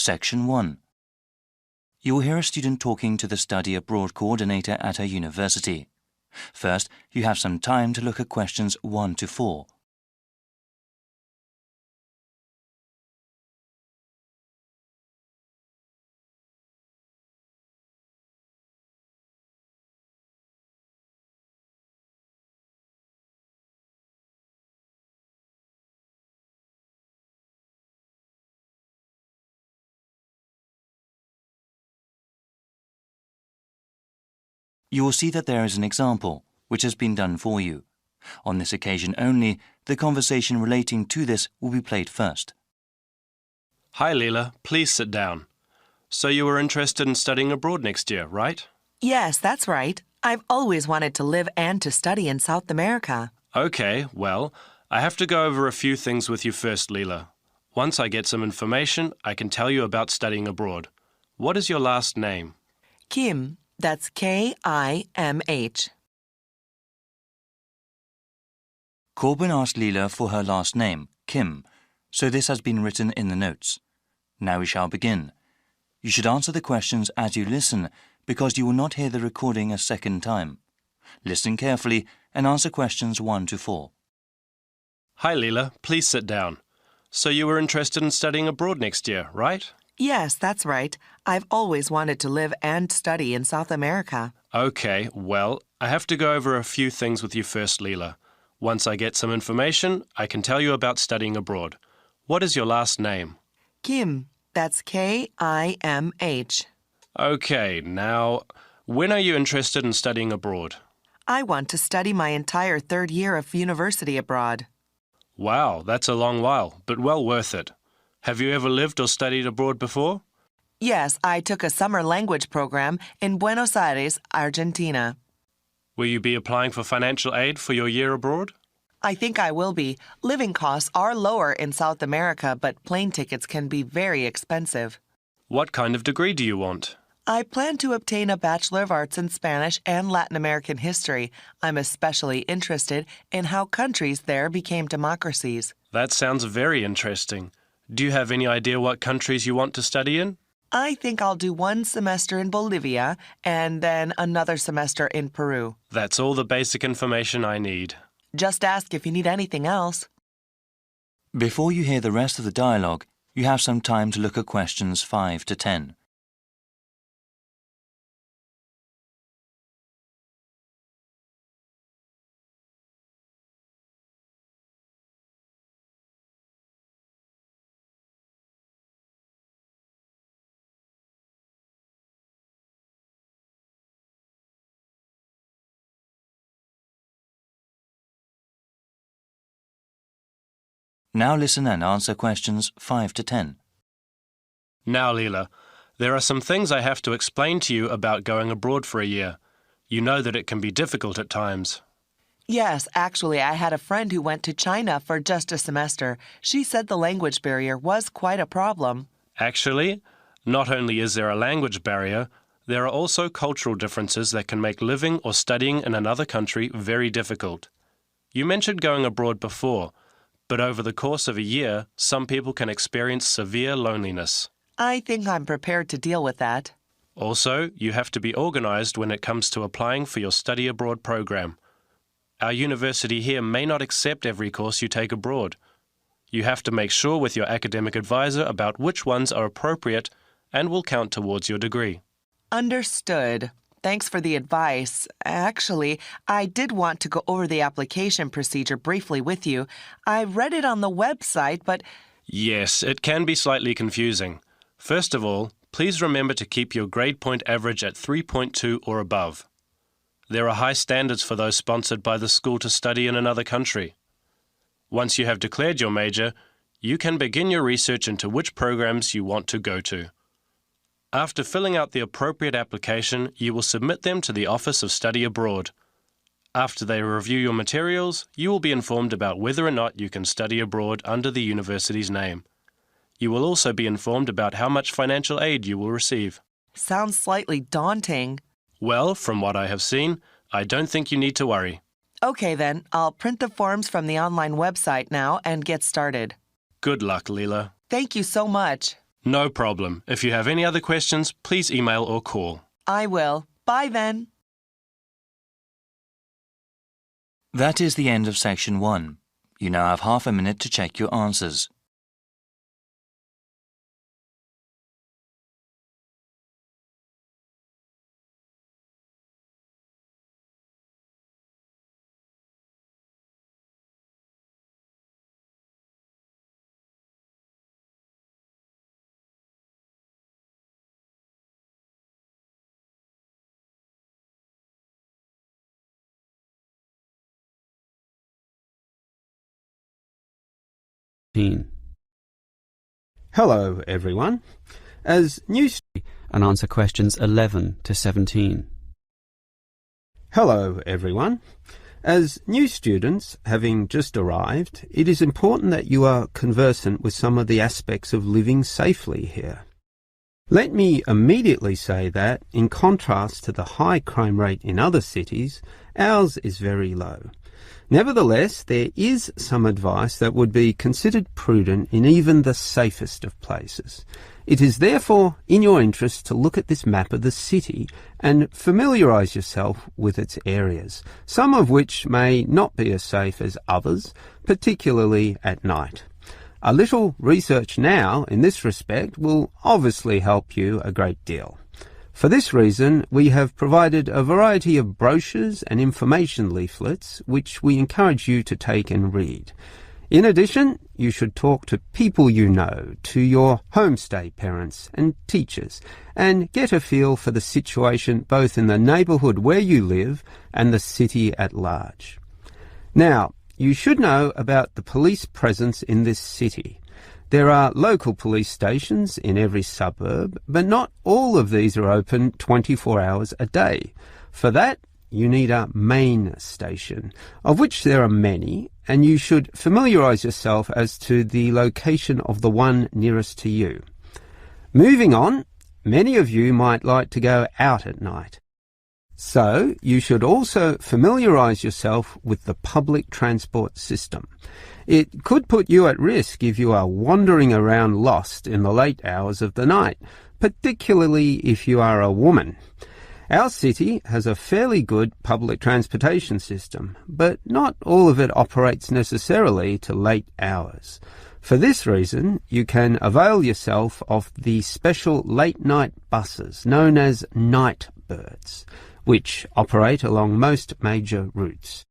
Section 1. You will hear a student talking to the Study Abroad coordinator at her university. First, you have some time to look at questions 1 to 4. You will see that there is an example, which has been done for you. On this occasion only, the conversation relating to this will be played first. Hi, Leela. Please sit down. So you were interested in studying abroad next year, right? Yes, that's right. I've always wanted to live and to study in South America. Okay, well, I have to go over a few things with you first, Leela. Once I get some information, I can tell you about studying abroad. What is your last name? Kim, that's K-I-M-H. Corbin asked Leela for her last name, Kim, so this has been written in the notes. Now we shall begin. You should answer the questions as you listen, because you will not hear the recording a second time. Listen carefully and answer questions 1 to 4. Hi, Leela. Please sit down. So you were interested in studying abroad next year, right? Yes, that's right. I've always wanted to live and study in South America. Okay, well, I have to go over a few things with you first, Leela. Once I get some information, I can tell you about studying abroad. What is your last name? Kim, that's K-I-M-H. Okay, now, when are you interested in studying abroad? I want to study my entire third year of university abroad. Wow, that's a long while, but well worth it. Have you ever lived or studied abroad before? Yes, I took a summer language program in Buenos Aires, Argentina. Will you be applying for financial aid for your year abroad? I think I will be. Living costs are lower in South America, but plane tickets can be very expensive. What kind of degree do you want? I plan to obtain a Bachelor of Arts in Spanish and Latin American history. I'm especially interested in how countries there became democracies. That sounds very interesting. Do you have any idea what countries you want to study in? I think I'll do one semester in Bolivia and then another semester in Peru. That's all the basic information I need. Just ask if you need anything else. Before you hear the rest of the dialogue, you have some time to look at questions 5 to 10. Now listen and answer questions 5 to 10. Now, Leela, there are some things I have to explain to you about going abroad for a year. You know that it can be difficult at times. Yes, actually, I had a friend who went to China for just a semester. She said the language barrier was quite a problem. Actually, not only is there a language barrier, there are also cultural differences that can make living or studying in another country very difficult. You mentioned going abroad before, but over the course of a year, some people can experience severe loneliness. I think I'm prepared to deal with that. Also, you have to be organized when it comes to applying for your study abroad program. Our university here may not accept every course you take abroad. You have to make sure with your academic advisor about which ones are appropriate and will count towards your degree. Understood. Thanks for the advice. Actually, I did want to go over the application procedure briefly with you. I read it on the website, but... Yes, it can be slightly confusing. First of all, please remember to keep your grade point average at 3.2 or above. There are high standards for those sponsored by the school to study in another country. Once you have declared your major, you can begin your research into which programs you want to go to. After filling out the appropriate application, you will submit them to the Office of Study Abroad. After they review your materials, you will be informed about whether or not you can study abroad under the university's name. You will also be informed about how much financial aid you will receive. Sounds slightly daunting. Well, from what I have seen, I don't think you need to worry. Okay then, I'll print the forms from the online website now and get started. Good luck, Leela. Thank you so much. No problem. If you have any other questions, please email or call. I will. Bye then. That is the end of section 1. You now have half a minute to check your answers. Hello, everyone. As new and answer questions 11 to 17. Hello, everyone. As new students, having just arrived, it is important that you are conversant with some of the aspects of living safely here. Let me immediately say that, in contrast to the high crime rate in other cities, ours is very low. Nevertheless, there is some advice that would be considered prudent in even the safest of places. It is therefore in your interest to look at this map of the city and familiarise yourself with its areas, some of which may not be as safe as others, particularly at night. A little research now in this respect will obviously help you a great deal. For this reason, we have provided a variety of brochures and information leaflets which we encourage you to take and read. In addition, you should talk to people you know, to your homestay parents and teachers, and get a feel for the situation both in the neighbourhood where you live and the city at large. Now, you should know about the police presence in this city. There are local police stations in every suburb, but not all of these are open 24 hours a day. For that, you need a main station, of which there are many, and you should familiarise yourself as to the location of the one nearest to you. Moving on, many of you might like to go out at night. So, you should also familiarise yourself with the public transport system. It could put you at risk if you are wandering around lost in the late hours of the night, particularly if you are a woman. Our city has a fairly good public transportation system, but not all of it operates necessarily to late hours. For this reason, you can avail yourself of the special late-night buses known as night birds, which operate along most major routes.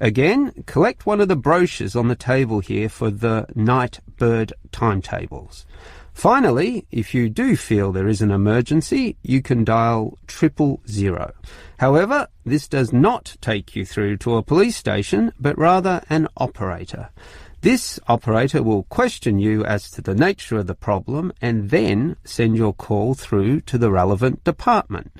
Again, collect one of the brochures on the table here for the night bird timetables. Finally, if you do feel there is an emergency, you can dial 000. However, this does not take you through to a police station, but rather an operator. This operator will question you as to the nature of the problem and then send your call through to the relevant department,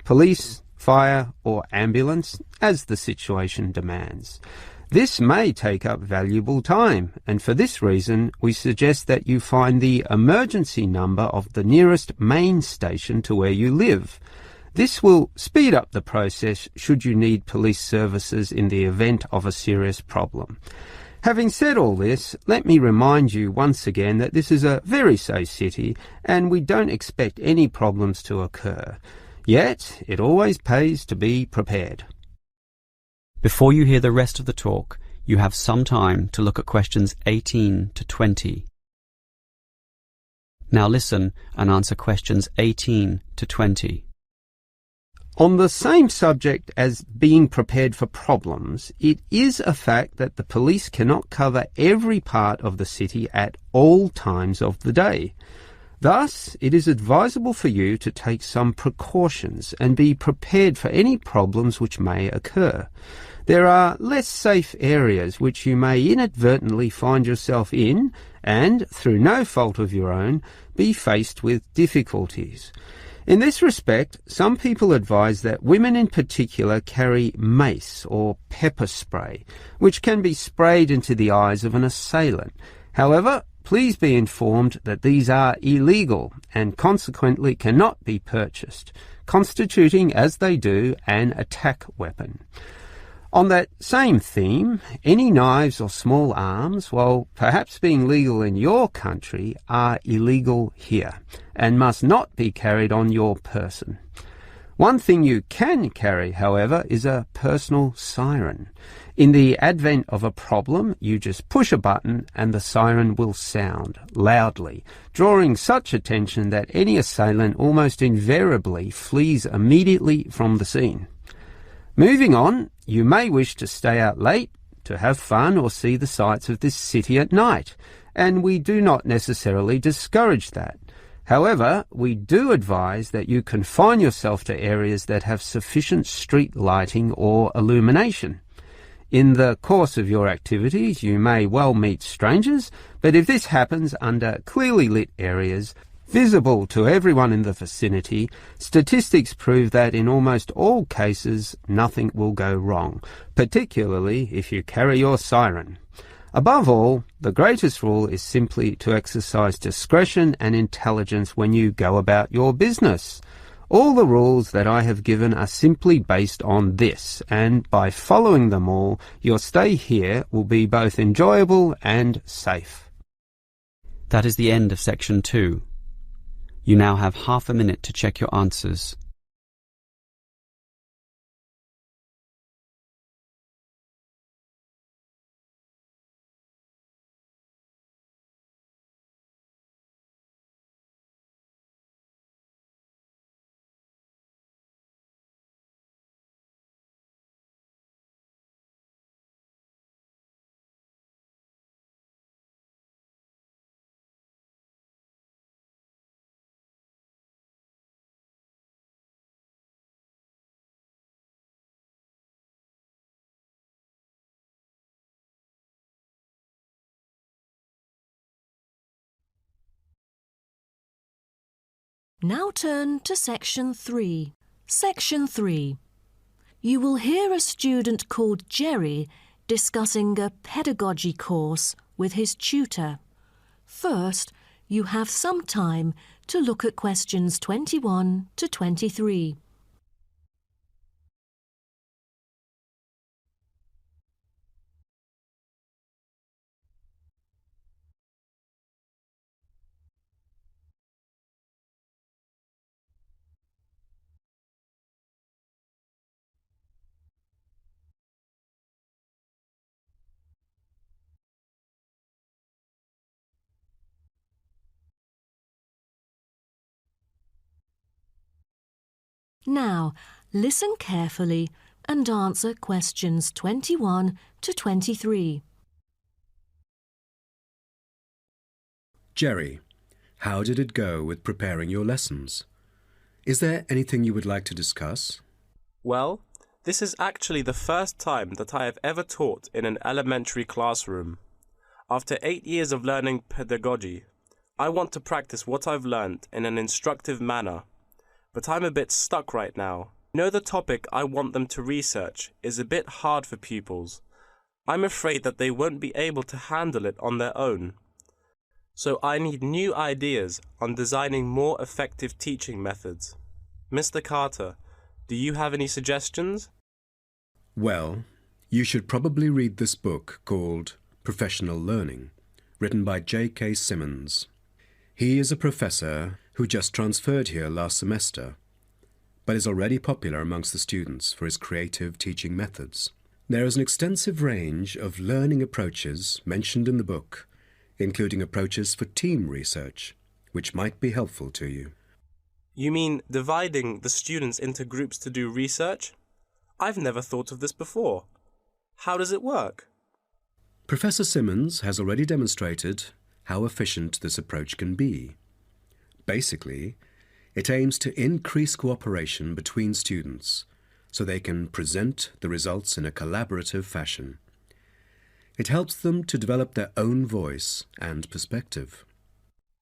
police, fire or ambulance, as the situation demands. This may take up valuable time, and for this reason we suggest that you find the emergency number of the nearest main station to where you live. This will speed up the process should you need police services in the event of a serious problem. Having said all this, let me remind you once again that this is a very safe city and we don't expect any problems to occur. Yet, it always pays to be prepared. Before you hear the rest of the talk, you have some time to look at questions 18 to 20. Now listen and answer questions 18 to 20. On the same subject as being prepared for problems, it is a fact that the police cannot cover every part of the city at all times of the day. Thus, it is advisable for you to take some precautions and be prepared for any problems which may occur. There are less safe areas which you may inadvertently find yourself in and, through no fault of your own, be faced with difficulties. In this respect, some people advise that women in particular carry mace or pepper spray, which can be sprayed into the eyes of an assailant. However, please be informed that these are illegal and consequently cannot be purchased, constituting, as they do, an attack weapon. On that same theme, any knives or small arms, while perhaps being legal in your country, are illegal here and must not be carried on your person. One thing you can carry, however, is a personal siren. In the advent of a problem, you just push a button and the siren will sound loudly, drawing such attention that any assailant almost invariably flees immediately from the scene. Moving on, you may wish to stay out late, to have fun or see the sights of this city at night, and we do not necessarily discourage that. However, we do advise that you confine yourself to areas that have sufficient street lighting or illumination. In the course of your activities, you may well meet strangers, but if this happens under clearly lit areas, visible to everyone in the vicinity, statistics prove that in almost all cases, nothing will go wrong, particularly if you carry your siren. Above all, the greatest rule is simply to exercise discretion and intelligence when you go about your business. All the rules that I have given are simply based on this, and by following them all, your stay here will be both enjoyable and safe. That is the end of section 2. You now have half a minute to check your answers. Now turn to Section 3. Section 3. You will hear a student called Jerry discussing a pedagogy course with his tutor. First, you have some time to look at questions 21 to 23. Now, listen carefully and answer questions 21 to 23. Jerry, how did it go with preparing your lessons? Is there anything you would like to discuss? Well, this is actually the first time that I have ever taught in an elementary classroom. After 8 years of learning pedagogy, I want to practice what I've learned in an instructive manner. But I'm a bit stuck right now. The topic I want them to research is a bit hard for pupils. I'm afraid that they won't be able to handle it on their own. So I need new ideas on designing more effective teaching methods. Mr. Carter, do you have any suggestions? Well, you should probably read this book called Professional Learning, written by J.K. Simmons. He is a professor who just transferred here last semester, but is already popular amongst the students for his creative teaching methods. There is an extensive range of learning approaches mentioned in the book, including approaches for team research, which might be helpful to you. You mean dividing the students into groups to do research? I've never thought of this before. How does it work? Professor Simmons has already demonstrated how efficient this approach can be. Basically, it aims to increase cooperation between students so they can present the results in a collaborative fashion. It helps them to develop their own voice and perspective.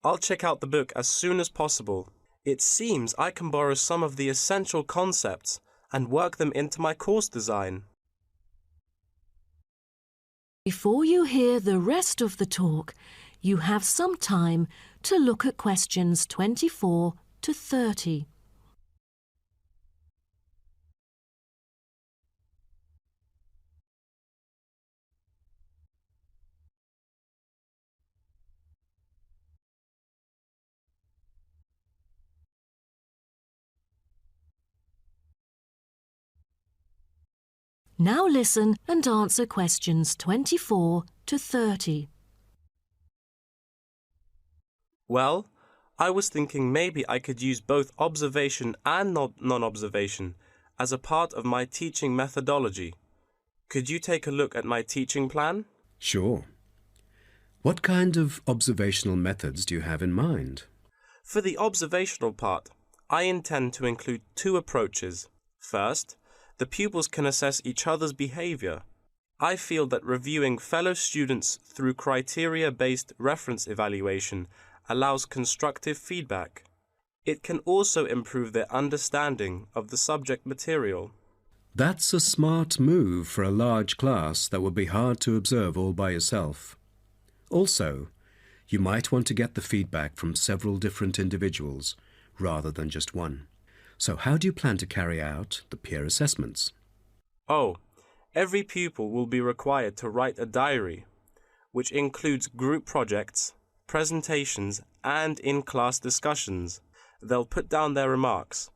I'll check out the book as soon as possible. It seems I can borrow some of the essential concepts and work them into my course design. Before you hear the rest of the talk, you have some time to look at questions 24 to 30. Now listen and answer questions 24 to 30. Well, I was thinking maybe I could use both observation and non-observation as a part of my teaching methodology. Could you take a look at my teaching plan? Sure. What kind of observational methods do you have in mind? For the observational part, I intend to include two approaches. First, the pupils can assess each other's behavior. I feel that reviewing fellow students through criteria-based reference evaluation allows constructive feedback. It can also improve their understanding of the subject material. That's a smart move for a large class that would be hard to observe all by yourself. Also, you might want to get the feedback from several different individuals rather than just one. So how do you plan to carry out the peer assessments? Oh, every pupil will be required to write a diary, which includes group projects, presentations, and in-class discussions. They'll put down their remarks.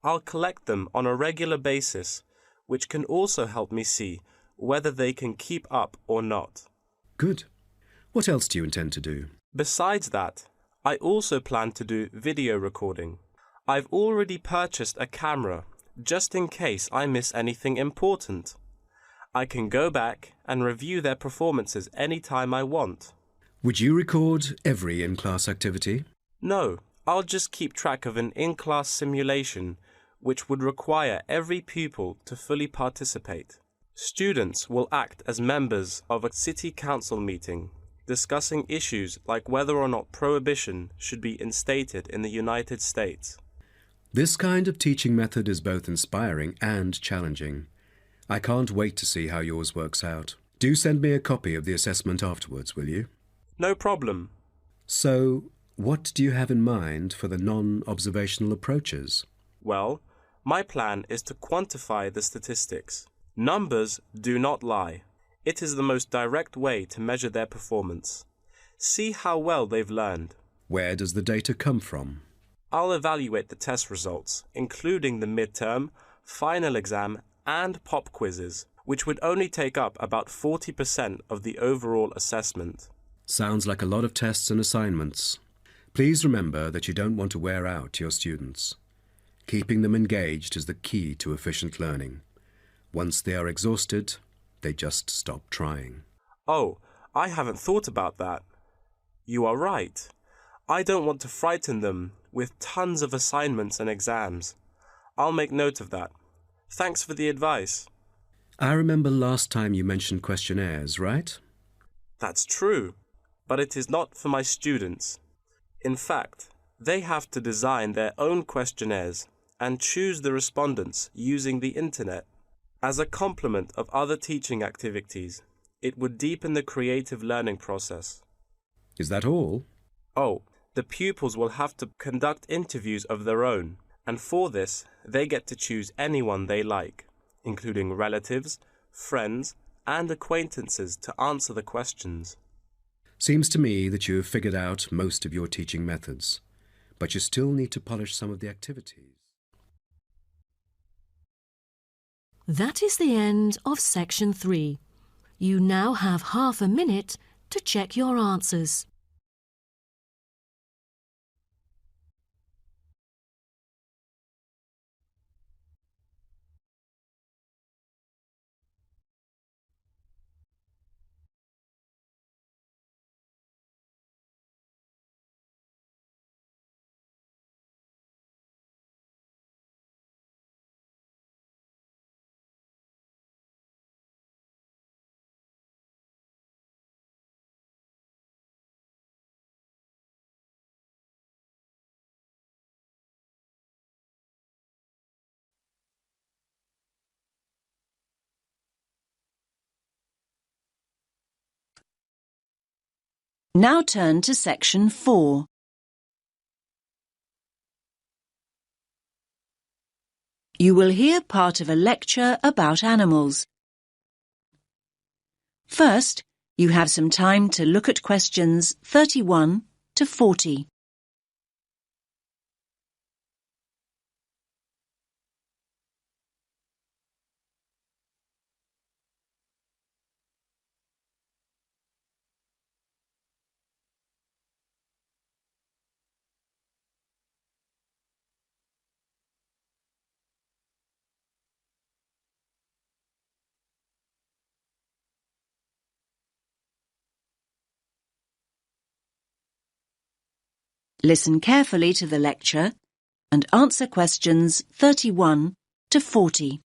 I'll collect them on a regular basis, which can also help me see whether they can keep up or not. Good. What else do you intend to do? Besides that, I also plan to do video recording. I've already purchased a camera, just in case I miss anything important. I can go back and review their performances anytime I want. Would you record every in-class activity? No, I'll just keep track of an in-class simulation, which would require every pupil to fully participate. Students will act as members of a city council meeting, discussing issues like whether or not prohibition should be instated in the United States. This kind of teaching method is both inspiring and challenging. I can't wait to see how yours works out. Do send me a copy of the assessment afterwards, will you? No problem. So, what do you have in mind for the non-observational approaches? Well, my plan is to quantify the statistics. Numbers do not lie. It is the most direct way to measure their performance. See how well they've learned. Where does the data come from? I'll evaluate the test results, including the midterm, final exam, and pop quizzes, which would only take up about 40% of the overall assessment. Sounds like a lot of tests and assignments. Please remember that you don't want to wear out your students. Keeping them engaged is the key to efficient learning. Once they are exhausted, they just stop trying. Oh, I haven't thought about that. You are right. I don't want to frighten them with tons of assignments and exams. I'll make note of that. Thanks for the advice. I remember last time you mentioned questionnaires, right? That's true, but it is not for my students. In fact, they have to design their own questionnaires and choose the respondents using the internet. As a complement of other teaching activities, it would deepen the creative learning process. Is that all? Oh, the pupils will have to conduct interviews of their own, and for this, they get to choose anyone they like, including relatives, friends, and acquaintances to answer the questions. Seems to me that you have figured out most of your teaching methods, but you still need to polish some of the activities. That is the end of section 3. You now have half a minute to check your answers. Now turn to section 4. You will hear part of a lecture about animals. First, you have some time to look at questions 31 to 40. Listen carefully to the lecture and answer questions 31 to 40.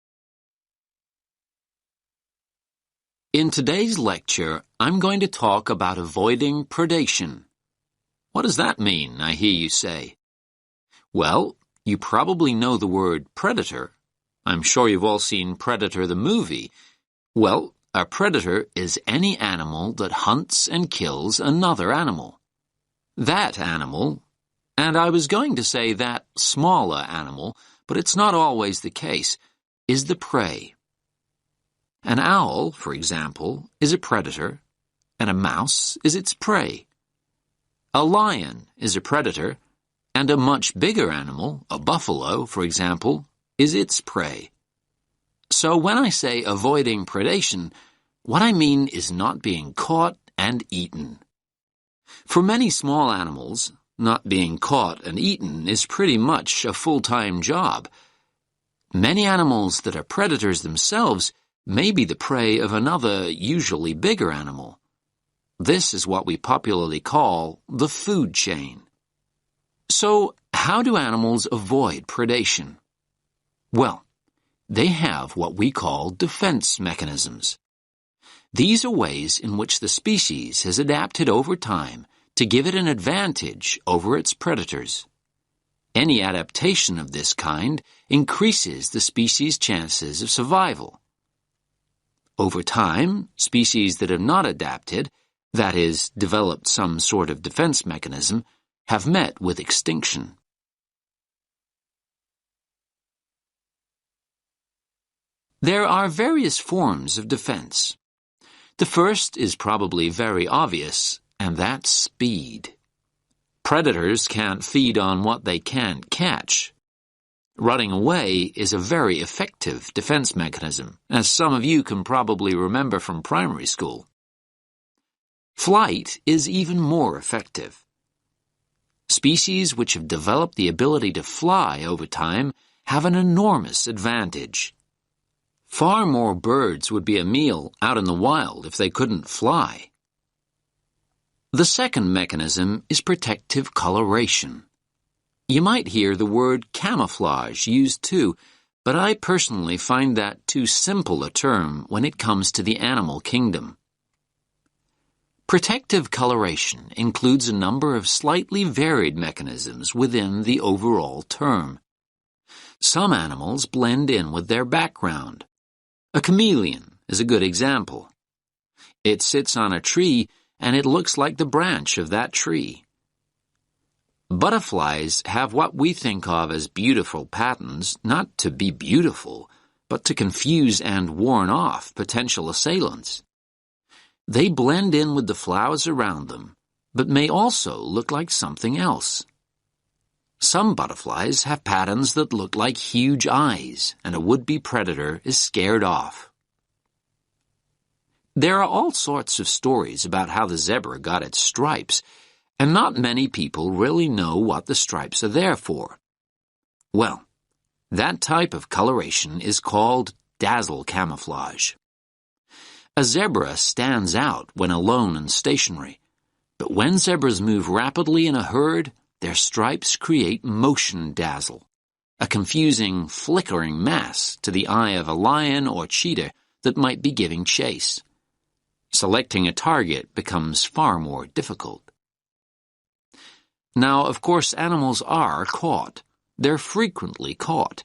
In today's lecture, I'm going to talk about avoiding predation. What does that mean, I hear you say? Well, you probably know the word predator. I'm sure you've all seen Predator the movie. Well, a predator is any animal that hunts and kills another animal. That animal, and I was going to say that smaller animal, but it's not always the case, is the prey. An owl, for example, is a predator, and a mouse is its prey. A lion is a predator, and a much bigger animal, a buffalo, for example, is its prey. So when I say avoiding predation, what I mean is not being caught and eaten. For many small animals, not being caught and eaten is pretty much a full-time job. Many animals that are predators themselves may be the prey of another, usually bigger animal. This is what we popularly call the food chain. So, how do animals avoid predation? Well, they have what we call defense mechanisms. These are ways in which the species has adapted over time to give it an advantage over its predators. Any adaptation of this kind increases the species' chances of survival. Over time, species that have not adapted, that is, developed some sort of defense mechanism, have met with extinction. There are various forms of defense. The first is probably very obvious, and that's speed. Predators can't feed on what they can't catch. Running away is a very effective defense mechanism, as some of you can probably remember from primary school. Flight is even more effective. Species which have developed the ability to fly over time have an enormous advantage. Far more birds would be a meal out in the wild if they couldn't fly. The second mechanism is protective coloration. You might hear the word camouflage used too, but I personally find that too simple a term when it comes to the animal kingdom. Protective coloration includes a number of slightly varied mechanisms within the overall term. Some animals blend in with their background. A chameleon is a good example. It sits on a tree and it looks like the branch of that tree. Butterflies have what we think of as beautiful patterns, not to be beautiful, but to confuse and warn off potential assailants. They blend in with the flowers around them, but may also look like something else. Some butterflies have patterns that look like huge eyes, and a would-be predator is scared off. There are all sorts of stories about how the zebra got its stripes, and not many people really know what the stripes are there for. Well, that type of coloration is called dazzle camouflage. A zebra stands out when alone and stationary, but when zebras move rapidly in a herd, their stripes create motion dazzle, a confusing, flickering mass to the eye of a lion or cheetah that might be giving chase. Selecting a target becomes far more difficult. Now, of course, animals are caught. They're frequently caught,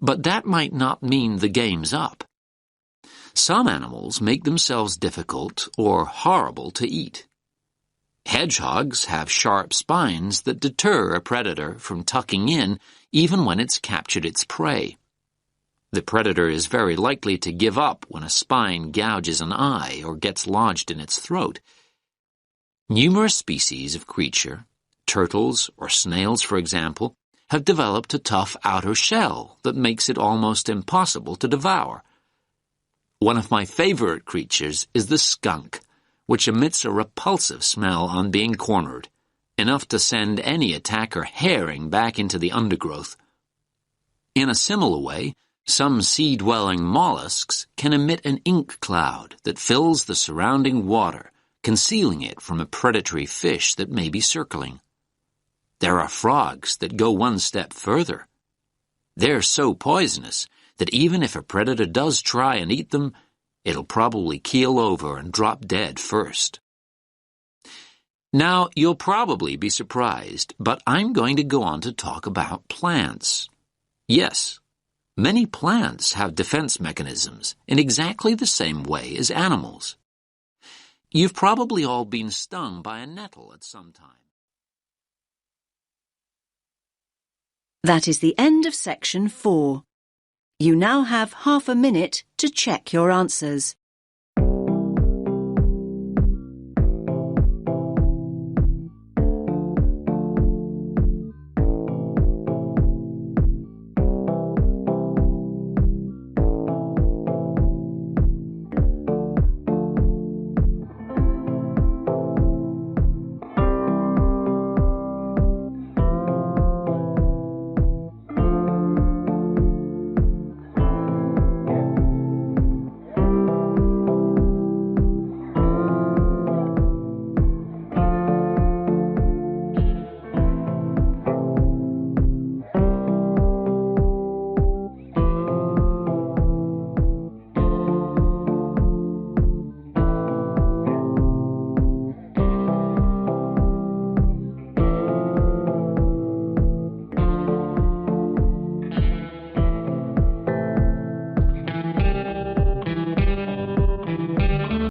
but that might not mean the game's up. Some animals make themselves difficult or horrible to eat. Hedgehogs have sharp spines that deter a predator from tucking in even when it's captured its prey. The predator is very likely to give up when a spine gouges an eye or gets lodged in its throat. Numerous species of creature, turtles or snails for example, have developed a tough outer shell that makes it almost impossible to devour. One of my favorite creatures is the skunk, which emits a repulsive smell on being cornered, enough to send any attacker harrying back into the undergrowth. In a similar way, some sea-dwelling mollusks can emit an ink cloud that fills the surrounding water, concealing it from a predatory fish that may be circling. There are frogs that go one step further. They're so poisonous that even if a predator does try and eat them, it'll probably keel over and drop dead first. Now, you'll probably be surprised, but I'm going to go on to talk about plants. Yes, many plants have defense mechanisms in exactly the same way as animals. You've probably all been stung by a nettle at some time. That is the end of section 4. You now have half a minute to check your answers.